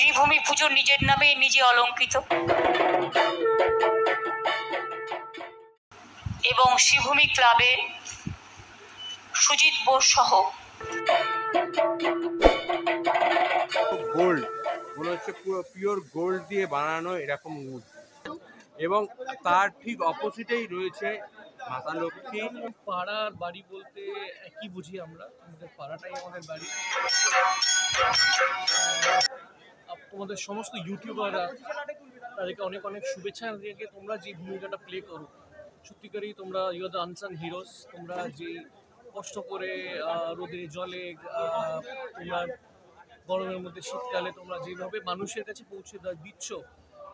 শ্রীভূমি পুজো নিজের নামে নিজে অলঙ্কৃত এবং শ্রীভূমি ক্লাবের সুজিত বোস সহ গোল্ড মনে হচ্ছে পুরো পিওর গোল্ড দিয়ে বানানো এরকম মূর্তি, এবং তার ঠিক অপোজিটেই রয়েছে মাতা লক্ষ্মী। পাড়ার বাড়ি বলতে কি বুঝি আমরা, আমাদের পাড়াটাই আমাদের বাড়ি। তোমাদের সমস্ত ইউটিউবাররা তাদেরকে অনেক অনেক শুভেচ্ছা দিয়ে তোমরা যে ভূমিকাটা প্লে করো, সত্যিকারই তোমরা you are the unsung heroes. তোমরা যে কষ্ট করে রোদে জলে তোমরা গরমের মধ্যে শীতকালে তোমরা যেভাবে মানুষের কাছে পৌঁছে দিচ্ছ,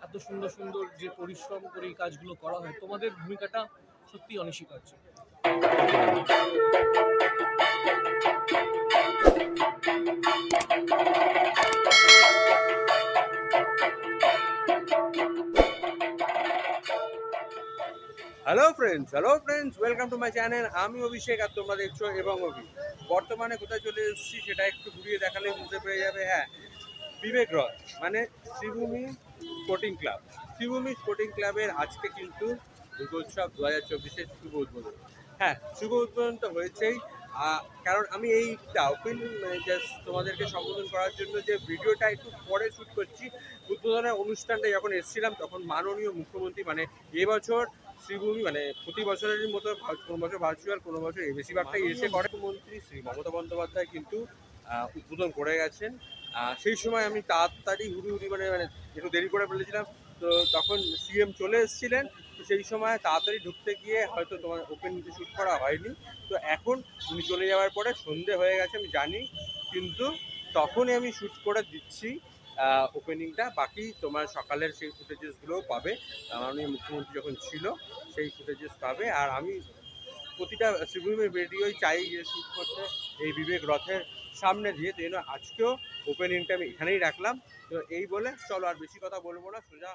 এত সুন্দর সুন্দর যে পরিশ্রম করে এই কাজগুলো করা হয়, তোমাদের ভূমিকাটা সত্যি অনস্বীকার্য। Hello friends, welcome to my channel. আমি অভিষেক আর তোমরা দেখছো এবং অভি। বর্তমানে কোথায় চলে এসেছি সেটা একটু ঘুরিয়ে দেখালে বুঝতে পেরে যাবে। হ্যাঁ, বিবেক রথ মানে Sreebhumi Sporting Club. Sreebhumi Sporting ক্লাবের আজকে কিন্তু দুর্গোৎসব 2024-এর শুভ উদ্বোধন। হ্যাঁ, শুভ উদ্বোধন তো হয়েছেই, কারণ আমি এইটা ওপেন জাস্ট তোমাদেরকে সম্বোধন করার জন্য যে ভিডিওটা একটু পরে শ্যুট করছি। উদ্বোধনের অনুষ্ঠানটা যখন এসেছিলাম তখন মাননীয় মুখ্যমন্ত্রী মানে এবছর শ্রীভূমি মানে প্রতি বছরের মতো কোনো বছর ভার্চুয়াল, কোনো বছর বেশিরভাগটাই এসে করে মুখ্যমন্ত্রী শ্রী মমতা বন্দ্যোপাধ্যায় কিন্তু উদ্বোধন করে গেছেন। সেই সময় আমি তাড়াতাড়ি হুড়ি মানে একটু দেরি করে ফেলেছিলাম, তো তখন সিএম চলে এসেছিলেন। তো সেই সময় তাড়াতাড়ি ঢুকতে গিয়ে হয়তো তোমার ওপেন শ্যুট করা হয়নি। তো এখন উনি চলে যাওয়ার পরে সন্ধে হয়ে গেছে আমি জানি, কিন্তু তখনই আমি শ্যুট করে দিচ্ছি ওপেনিংটা। বাকি তোমার সকালের সেই ফুটেজেসগুলোও পাবে, মাননীয় মুখ্যমন্ত্রী যখন ছিল সেই ফুটেজেস পাবে। আর আমি প্রতিটা শ্রীভূমির ভিডিওই চাই যে শ্যুট করতে এই বিবেক রথের সামনে দিয়ে, তো জন্য আজকেও ওপেনিংটা আমি এখানেই রাখলাম। তো এই বলে চলো আর বেশি কথা বলবো না, সোজা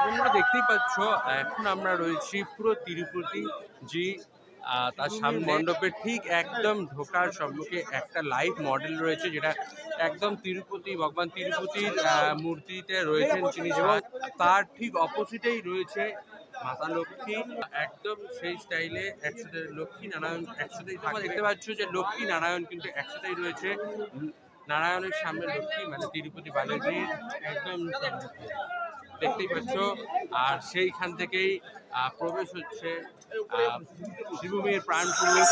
তোমরা দেখতেই পাচ্ছ এখন আমরা রয়েছি পুরো তিরুপতি জি তার সামনে মণ্ডপের ঠিক একদম ঢোকার সম্মুখে একটা লাইভ মডেল রয়েছে, যেটা একদম তিরুপতি ভগবান তিরুপতির মূর্তিতে রয়েছেন যিনি, তার ঠিক অপোজিটেই রয়েছে মাতা লক্ষ্মী। একদম সেই স্টাইলে একসাথে লক্ষ্মী নারায়ণ একসাথেই তোমরা দেখতে পাচ্ছ যে লক্ষ্মী নারায়ণ কিন্তু একসাথেই রয়েছে। নারায়ণের সামনে লক্ষ্মী মানে তিরুপতি বালাজির একদম দেখতেই পাচ্ছ। আর সেইখান থেকেই প্রবেশ হচ্ছে শ্রীভূমির প্রাণ পুরুষ।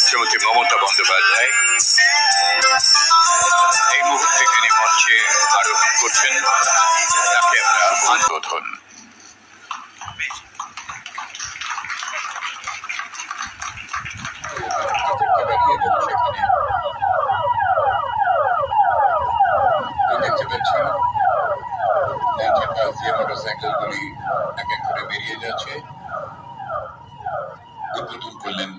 শ্রীমতী মমতা বন্দ্যোপাধ্যায় এই মুহূর্তে তিনি মঞ্চে আরোহণ করছেন, তাকে আমরা উদ্বোধন। দেখতে পাচ্ছেন মোটরসাইকেলগুলি এক এক করে বেরিয়ে যাচ্ছে। উদ্বোধন করলেন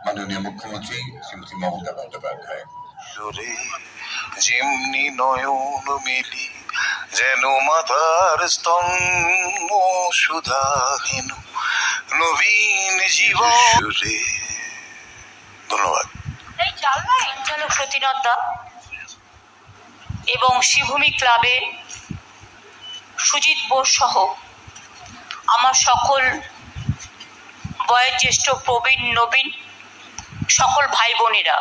মাননীয় মুখ্যমন্ত্রী শ্রীমতী মমতা বন্দ্যোপাধ্যায়। যেমনি নয়ন মেলি যেন মাতার স্তম্ভ সুধাহীন নবীন জীবন। ধন্যবাদ। সঞ্চালক সতীনাথ দা এবং শ্রীভূমি ক্লাবের সুজিত বোস সহ আমার সকল বয়োজ্যেষ্ঠ প্রবীণ নবীন সকল ভাই বোনেরা,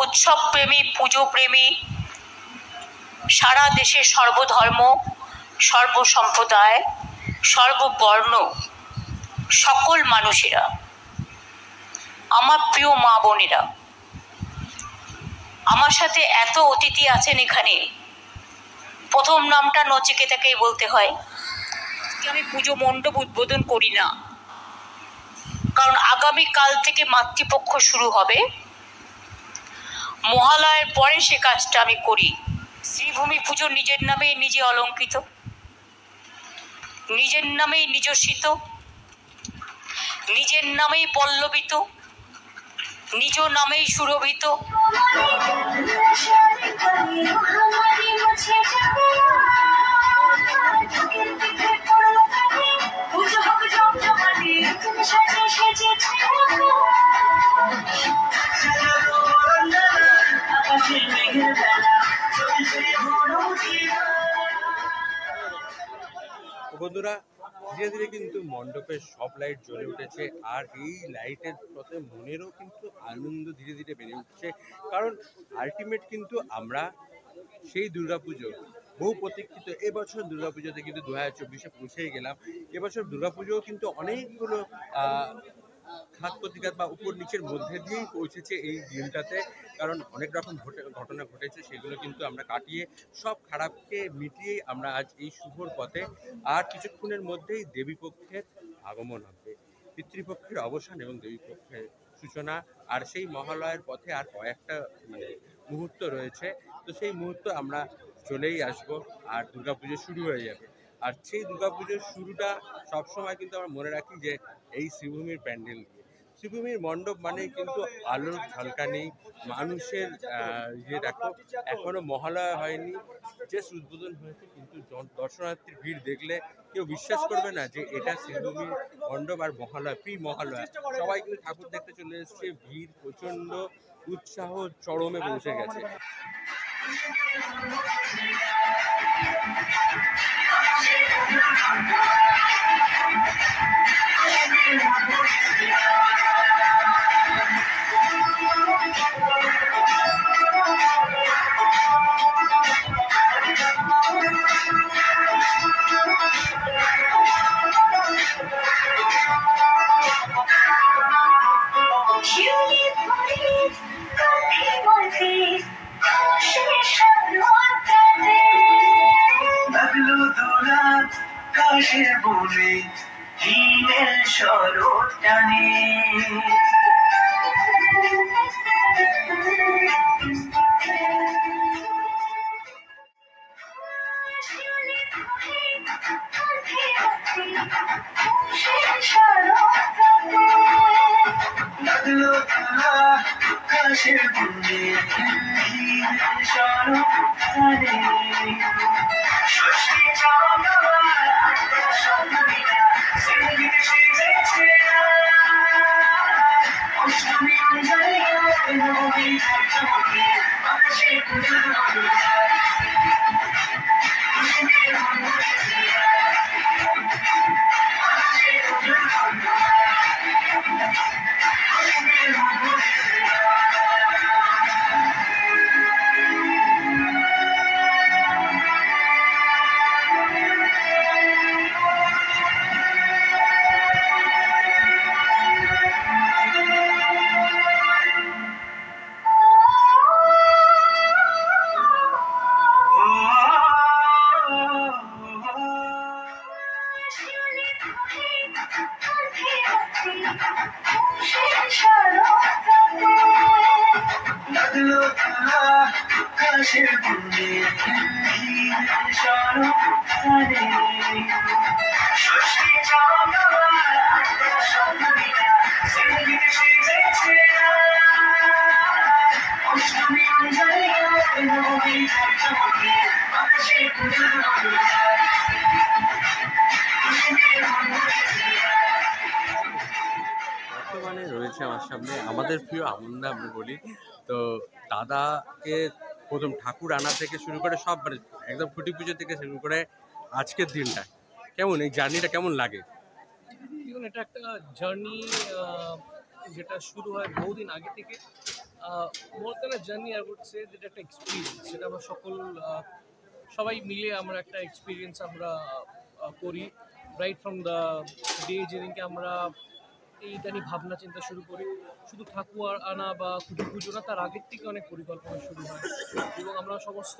উৎসব প্রেমী, পুজো প্রেমী, সারা দেশের সর্বধর্ম সর্বসম্প্রদায় সর্ববর্ণ সকল মানুষেরা, আমার প্রিয় মা বোনেরা, আমার সাথে এত অতিথি আছেন এখানে। প্রথম নামটা নচিকেতাকেই বলতে হয়। আমি পুজো মণ্ডপ উদ্বোধন করি না, কারণ আগামীকাল থেকে মাতৃপক্ষ শুরু হবে। মহালয়ের পরে সে কাজটা আমি করি। শ্রীভূমি শ্রীভূমি পুজো নিজের নামেই নিজে অলঙ্কৃত, নিজের নামেই নিজস্বিত, নিজের নামেই পল্লবিত, নিজ নামেই সুরভিত। বন্ধুরা, ধীরে ধীরে কিন্তু মণ্ডপের সব লাইট জ্বলে উঠেছে, আর এই লাইটের সাথে মনেরও কিন্তু আনন্দ ধীরে ধীরে বেড়ে উঠছে। কারণ আলটিমেট কিন্তু আমরা সেই দুর্গাপুজো, বহু প্রতীক্ষিত এবছর দুর্গাপুজোতে কিন্তু 2024-এ পৌঁছেই গেলাম। এবছর দুর্গাপুজোও কিন্তু অনেকগুলো ঘাত প্রতিঘাত বা উপর নিচের মধ্যে দিয়েই পৌঁছেছে এই দিনটাতে। কারণ অনেক রকম ঘটনা ঘটেছে, সেগুলো কিন্তু আমরা কাটিয়ে সব খারাপকে মিটিয়েই আমরা আজ এই শুভর পথে। আর কিছুক্ষণের মধ্যেই দেবীপক্ষের আগমন হবে, পিতৃপক্ষের অবসান এবং দেবীপক্ষের সূচনা। আর সেই মহালয়ের পথে আর কয়েকটা মুহূর্ত রয়েছে, তো সেই মুহূর্ত আমরা চলেই আসবো আর দুর্গাপুজো শুরু হয়ে যাবে। আর সেই দুর্গাপুজোর শুরুটা সবসময় কিন্তু আমরা মনে রাখি যে এই শ্রীভূমির প্যান্ডেল দিয়ে। শ্রীভূমির মণ্ডপ মানে কিন্তু আলোর ঝলকানি, মানুষের দেখো এখনো মহালয়া হয়নি, যে উদ্বোধন হয়েছে, কিন্তু দর্শনার্থীর ভিড় দেখলে কেউ বিশ্বাস করবে না যে এটা শ্রীভূমির মণ্ডপ আর মহালয়া, মহালয়া। সবাই কিন্তু ঠাকুর দেখতে চলে এসছে, ভিড় প্রচন্ড, উৎসাহ চরমে পৌঁছে গেছে। আকাশের বুনে দিনের শরৎ টানে, আকাশের বুনে দিনের শরৎ টানে। ষষ্ঠী অষ্টমী আকাশের বুনে দিনের শরৎ টানে। ষষ্ঠী অষ্টমী বর্তমানে রয়েছে আমার সামনে আমাদের প্রিয় আমন্দা, আমরা বলি তো। দাদাকে প্রথম ঠাকুর আনা থেকে শুরু করে সব একদম খুঁটি পুজো থেকে শুরু করে আজকের দিনটা কেমন, এই জার্নিটা কেমন লাগে? দেখুন, এটা একটা জার্নি যেটা শুরু হয় বহুদিন আগে থেকে। More than a journey, I would say যেটা একটা এক্সপিরিয়েন্স, সেটা আমরা সবাই মিলে আমরা একটা এক্সপিরিয়েন্স আমরা করি। রাইট ফ্রম দ্য ডে যেদিনকে আমরা এইটা নিয়ে ভাবনা চিন্তা শুরু করি, শুধু ঠাকুর আনা বা খুঁটি পুজো না, তার আগের থেকে অনেক পরিকল্পনা শুরু হয় এবং আমরা সমস্ত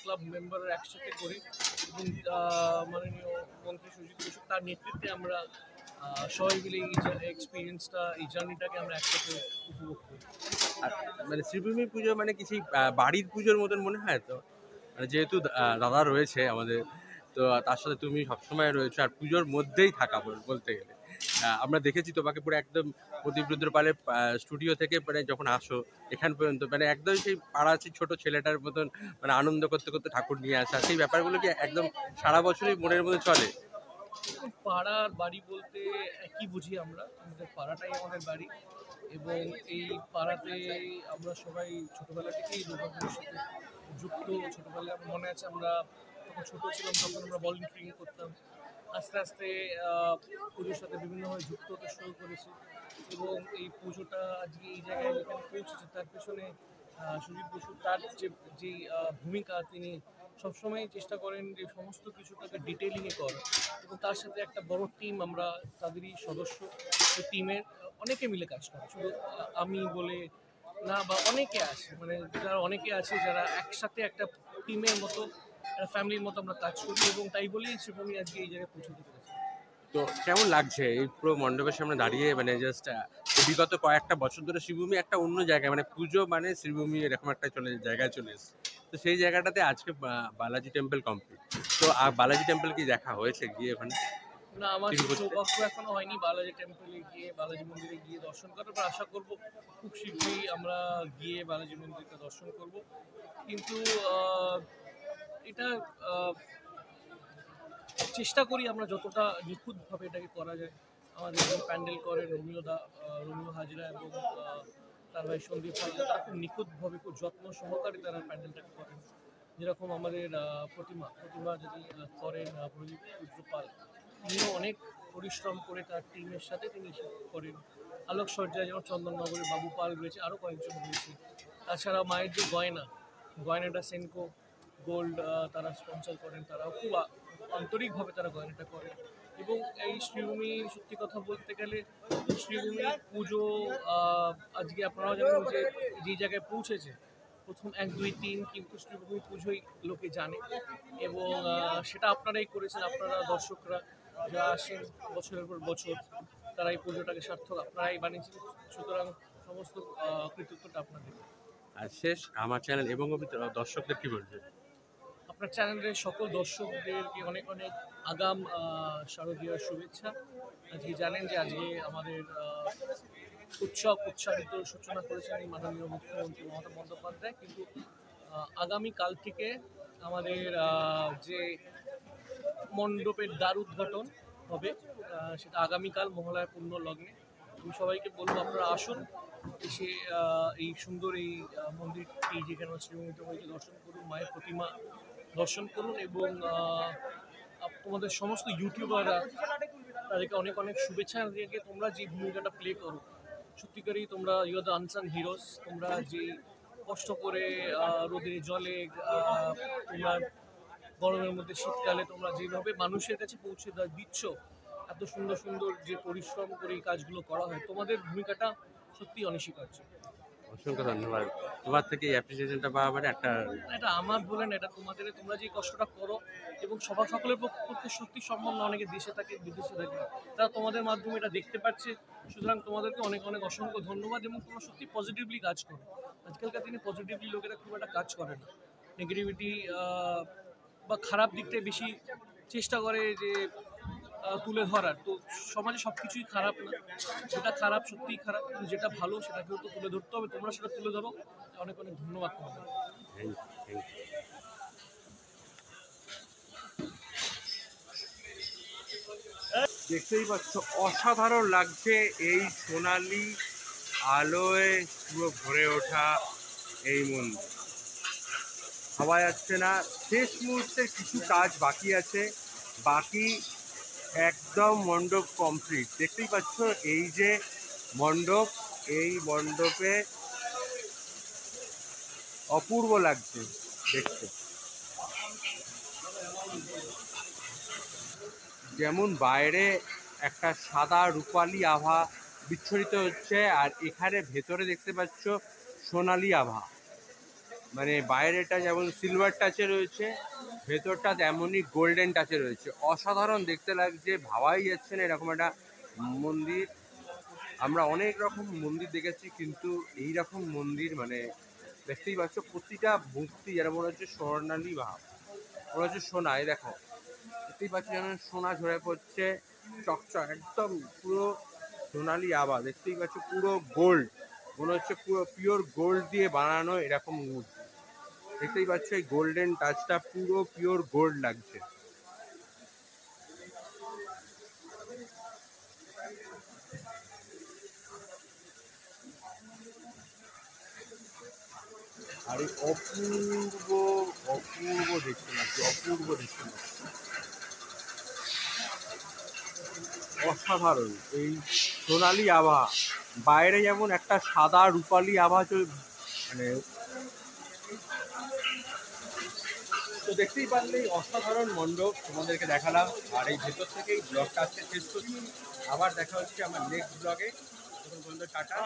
ক্লাব মেম্বাররা একসাথে করি এবং মাননীয় মন্ত্রী সুজিত বসু তার নেতৃত্বে আমরা সবাই মিলে এই এক্সপিরিয়েন্সটা, এই জার্নিটাকে আমরা একসাথে উপভোগ করি। আর শ্রীভূমি পুজো মানে কি সেই বাড়ির পুজোর মতন মনে হয় তো? মানে যেহেতু দাদা রয়েছে আমাদের, তো তার সাথে তুমি সবসময় রয়েছো আর পুজোর মধ্যেই থাকা বলতে গেলে। আমরা দেখেছি তোমাকে পুরো একদম প্রদীপ পালের স্টুডিও থেকে মানে যখন আসো এখান পর্যন্ত, মানে একদম সেই পাড়া সেই ছোট ছেলেটার মতন মানে আনন্দ করতে করতে ঠাকুর নিয়ে আসা, সেই ব্যাপারগুলো কি একদম সারা বছরই মনের মধ্যে চলে? পাড়ার বাড়ি বলতে একই বুঝি আমরা, আমাদের পাড়াটাই আমাদের বাড়ি। এবং এই পাড়াতে আমরা সবাই ছোটোবেলা থেকেই দুর্গাপুজোর সাথে যুক্ত। ছোটোবেলায় আমার মনে আছে আমরা যখন ছোটো ছিলাম তখন আমরা ভলেন্টিয়ারিং করতাম। আস্তে আস্তে পুজোর সাথে বিভিন্নভাবে যুক্ত হতে শুরু করেছি। এবং এই পুজোটা আজকে এই জায়গায় যেখানে পৌঁছেছে তার পেছনে সুজিত বসু তার যেই ভূমিকা, তিনি সবসময় চেষ্টা করেন যে সমস্ত কিছুটাকে ডিটেলিংয়ে করা। এবং তার সাথে একটা বড় টিম, আমরা তাদেরই সদস্য। এই টিমের অনেকে মিলে কাজ করে, শুধু আমি বলে না, বা অনেকে আছে, মানে যারা অনেকে আছে যারা একসাথে একটা টিমের মতো, একটা ফ্যামিলির মতো আমরা কাজ করি। এবং তাই বলেই শ্রীভূমি আজকে এই জায়গায় পৌঁছতে পেরেছি। তো কেমন লাগছে এই পুরো মণ্ডপের সামনে দাঁড়িয়ে? মানে জাস্ট বিগত কয়েকটা বছর ধরে শ্রীভূমি একটা অন্য জায়গায়, মানে পুজো মানে শ্রীভূমি এরকম একটা জায়গায় চলে এসেছে। তো সেই জায়গাটাতে আজকে বালাজি টেম্পল কমপ্লিট। তো বালাজি টেম্পল কি দেখা হয়েছে গিয়ে ওখানে? না, আমার সেই তিরুপতি? সৌভাগ্য এখনো হয়নি বালাজি টেম্পলে গিয়ে, বালাজি মন্দিরে গিয়ে দর্শন করার পর আশা করব খুব শীঘ্রই আমরা গিয়ে বালাজি মন্দিরটা দর্শন করব। কিন্তু এটা চেষ্টা করি আমরা যতটা নিখুঁতভাবে এটাকে করা যায়। আমাদের যে প্যান্ডেল করেন রোমিও হাজরা এবং তার ভাই সন্দীপ হাজরা, তারা খুব নিখুঁতভাবে, খুব যত্ন সহকারে তারা প্যান্ডেলটাকে করেন। যেরকম আমাদের প্রতিমা যদি করেন প্রদীপ রুদ্রপাল, তিনিও অনেক পরিশ্রম করে তার টিমের সাথে তিনি করেন। আলোকসজ্জায় যেমন চন্দননগরের বাবু পাল রয়েছে, আরও কয়েকজন রয়েছে। তাছাড়া মায়ের যে গয়নাটা সেনকো গোল্ড তারা স্পন্সর করেন, তারাও খুব আন্তরিকভাবে তারা গয়নাটা করেন। এবং এই শ্রীভূমির সত্যি কথা বলতে গেলে শ্রীভূমির পুজো আজকে আপনারাও জানেন যে যে জায়গায় পৌঁছেছে, প্রথম 1, 2, 3 কিন্তু শ্রীভূমি পুজোই লোকে জানে। এবং সেটা আপনারাই করেছেন, আপনারা দর্শকরা যা আসেন বছরের পর বছর, তারা এই পুজোটাকে সার্থক আপনারাই বানিয়েছেন। সুতরাং সমস্ত কৃতিত্বটা আপনাদের। আর শেষ, আমার চ্যানেল এবং দর্শকদের কি বলবে? আপনার চ্যানেলের সকল দর্শকদেরকে অনেক অনেক আগাম শারদীয়ার শুভেচ্ছা। আজকে জানেন যে আজকে আমাদের উৎসাহিত সূচনা করেছেন এই মাননীয় মুখ্যমন্ত্রী মমতা বন্দ্যোপাধ্যায়। কিন্তু আগামীকাল থেকে আমাদের যে মণ্ডপের দ্বার উদ্ঘাটন হবে, সেটা আগামীকাল মহালয়া পূর্ণ লগ্নে। আমি সবাইকে বলবো আপনারা আসুন, এসে এই সুন্দর এই মন্দিরটি যেখানে শ্রীভূমিতে হয়েছে দর্শন করুন, মায়ের প্রতিমা দর্শন করুন। এবং তোমাদের সমস্ত ইউটিউবাররা, তাদেরকে অনেক অনেক শুভেচ্ছা দিয়ে তোমরা যে ভূমিকাটা প্লে করো, সত্যিকারই তোমরা you are the unsung heroes. তোমরা যে কষ্ট করে রোদে জলে তোমরা গরমের মধ্যে শীতকালে তোমরা যেভাবে মানুষের কাছে পৌঁছে দিচ্ছ, এত সুন্দর সুন্দর যে পরিশ্রম করে এই কাজগুলো করা হয়, তোমাদের ভূমিকাটা সত্যি অনস্বীকার্য। অসংখ্য ধন্যবাদ। তোমার থেকে এই অ্যাপ্রিসিয়েশনটা পাওয়া মানে একটা, এটা আমার বলেন, এটা তোমাদের, তোমরা যে কষ্টটা করো এবং সকলের পক্ষে সত্যি সম্ভব না, অনেকে দেশে থাকে বিদেশে থাকে, তারা তোমাদের মাধ্যমে এটা দেখতে পাচ্ছে। সুতরাং তোমাদেরকে অনেক অনেক অসংখ্য ধন্যবাদ। এবং তোমরা সত্যি পজিটিভলি কাজ করো। আজকালকার দিনে পজিটিভলি লোকেরা খুব একটা কাজ করে না, নেগেটিভিটি বা খারাপ দিকটাই বেশি চেষ্টা করে যে তুলে ধরার। তো সমাজে সব কিছুই খারাপ না, যেটা খারাপ সত্যিই খারাপ, কিন্তু যেটা ভালো সেটাকেও তো তুলে ধরতে হবে। তোমরা সেটা তুলে ধরো। অনেক অনেক ধন্যবাদ তোমাদের। দেখতেই পাচ্ছ অসাধারণ লাগছে এই সোনালি আলোয় পুরো ভরে ওঠা এই মন্দির। ভাবা যাচ্ছে না, শেষ মুহূর্তের কিছু কাজ বাকি আছে, বাকি একদম মণ্ডপ কমপ্লিট। দেখতেই পাচ্ছ এই যে মণ্ডপ, এই মণ্ডপে অপূর্ব লাগছে দেখতে। যেমন বাইরে একটা সাদা রূপালী আভা বিচ্ছুরিত হচ্ছে, আর এখানে ভেতরে দেখতে পাচ্ছ সোনালি আভা। মানে বাইরেটা যেমন সিলভার টাচে রয়েছে, ভেতরটা তেমনই গোল্ডেন টাচে রয়েছে। অসাধারণ দেখতে লাগছে, ভাবাই যাচ্ছে না এরকম একটা মন্দির। আমরা অনেক রকম মন্দির দেখেছি, কিন্তু এই রকম মন্দির মানে দেখতেই পাচ্ছ প্রতিটা মূর্তি যেন মনে হচ্ছে স্বর্ণালী ভাব, মনে হচ্ছে সোনা। এই দেখো দেখতেই পাচ্ছ যেন সোনা ঝরে পড়ছে, চকচক একদম পুরো সোনালি আভা। দেখতেই পাচ্ছ পুরো গোল্ড, মনে হচ্ছে পুরো পিওর গোল্ড দিয়ে বানানো এরকম মূর্তি। দেখতেই পাচ্ছ এই গোল্ডেন টাচটা, পুরো পিওর গোল্ড লাগছে। আর এই অপূর্ব অপূর্ব দেখতে লাগছে, অপূর্ব দেখতে লাগছে, অসাধারণ এই সোনালি আভা। বাইরে যেমন একটা সাদা রূপালি আভা মানে তো দেখতেই পারলেই অসাধারণ মণ্ডপ তোমাদেরকে দেখালাম। আর এই ভেতর থেকেই ব্লগটা আজকে শেষ করছি। আবার দেখা হচ্ছে আমার নেক্সট ব্লগে। তখন পর্যন্ত টাটা।